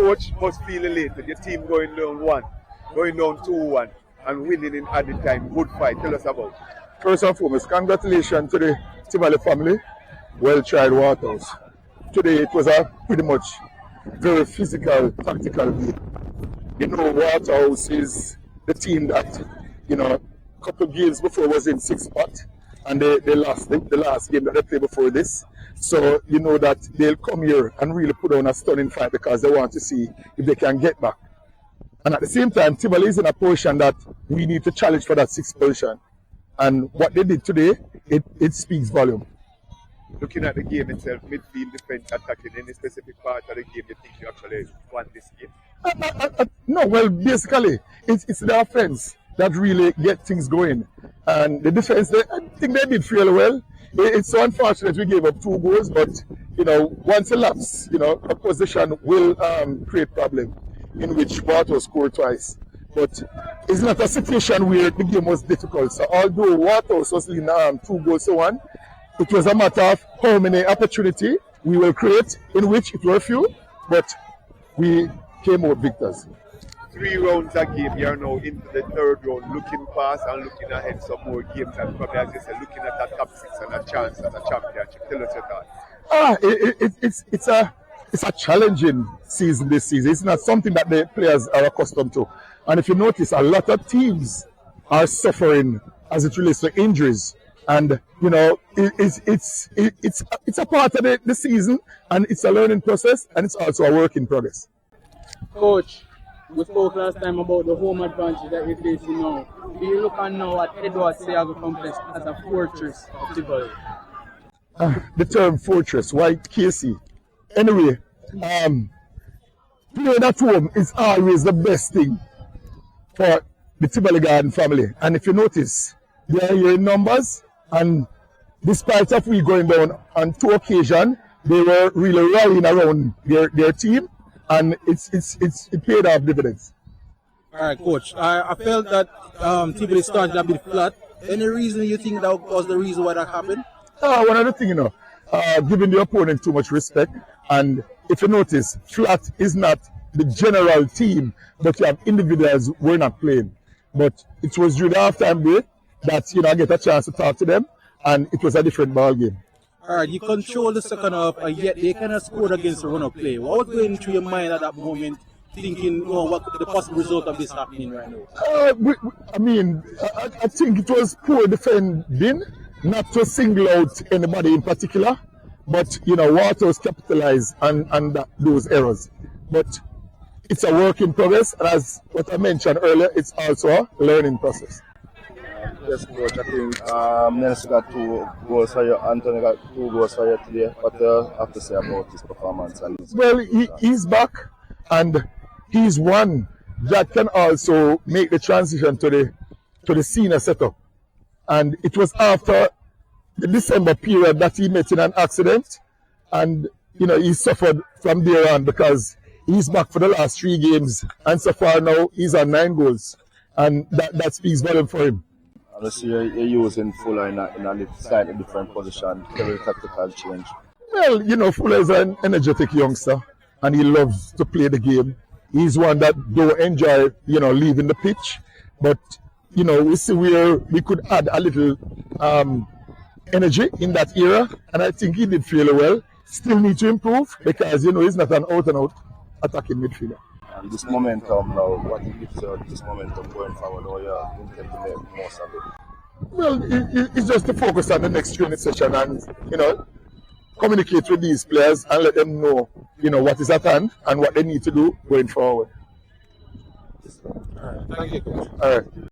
coach must feel elated. Your team going down 2-1, and winning in added time. Good fight. Tell us about it. First and foremost, congratulations to the Tivoli family. Well tried, Waterhouse. Today it was a pretty much very physical, tactical game. You know, Waterhouse is the team that, a couple of games before was in 6th spot, and they lost the last game that they played before this. So you know that they'll come here and really put on a stunning fight because they want to see if they can get back. And at the same time, Tivoli is in a position that we need to challenge for that 6th position. And what they did today, it speaks volume. Looking at the game itself, midfield, defense, attacking, any specific part of the game you think you actually won this game? No, well, basically, it's the offense that really get things going. And the defense, I think they did fairly well. It's so unfortunate we gave up 2 goals, but, once a lapse, a position will create problem in which Waterhouse scored twice. But it's not a situation where the game was difficult. So although Waterhouse was leading 2-1, it was a matter of how many opportunity we will create, in which it were few, but we came out victors. 3 rounds a game, you're now into the 3rd round, looking past and looking ahead some more games, and probably, as you said, looking at that top 6 and a chance at a championship. Tell us your thoughts. It's a challenging season this season. It's not something that the players are accustomed to. And if you notice, a lot of teams are suffering as it relates to injuries. And, it's a part of the season, and it's a learning process, and it's also a work in progress. Coach, we spoke last time about the home advantage that we're facing now. Do you look on now at Edward Seago Complex as a fortress of Tivoli? The term fortress, why Casey? Anyway, playing at home is always the best thing for the Tivoli Garden family. And if you notice, they are here in numbers, and despite of we going down on 2 occasions, they were really rallying around their team, and it paid off dividends. All right, Coach. I felt that Tivoli started a bit flat. Any reason you think that was the reason why that happened? One other thing, giving the opponent too much respect. And if you notice, flat is not the general team, but you have individuals who are not playing. But it was during the halftime break that I get a chance to talk to them, and it was a different ball game. All right, you control the second half, and yet they kind of scored against the run-up play. What was going through your mind at that moment, thinking, what could the possible result of this happening right now? I think it was poor defending, not to single out anybody in particular, but Waterhouse capitalized on those errors. But it's a work in progress, and as what I mentioned earlier, it's also a learning process. Yes, Coach, I think Nelson got 2 goals for you, Anthony got 2 goals for you today. What do you have to say about his performance? Well, he's back, and he's one that can also make the transition to the senior setup. And it was after the December period that he met in an accident, and he suffered from there on because he's back for the last 3 games, and so far now he's on 9 goals, and that speaks volume for him. I see you're using Fuller in a slightly different position, very tactical change. Well, Fuller is an energetic youngster, and he loves to play the game. He's one that don't enjoy, leaving the pitch, but we see where we could add a little energy in that era, and I think he did fairly well. Still need to improve because he's not an out-and-out attacking midfielder. And this momentum now, what gives you this momentum going forward, or you intend to make most of it? Well, it's just to focus on the next training session and communicate with these players and let them know what is at hand and what they need to do going forward. All right. Thank you, Coach. All right.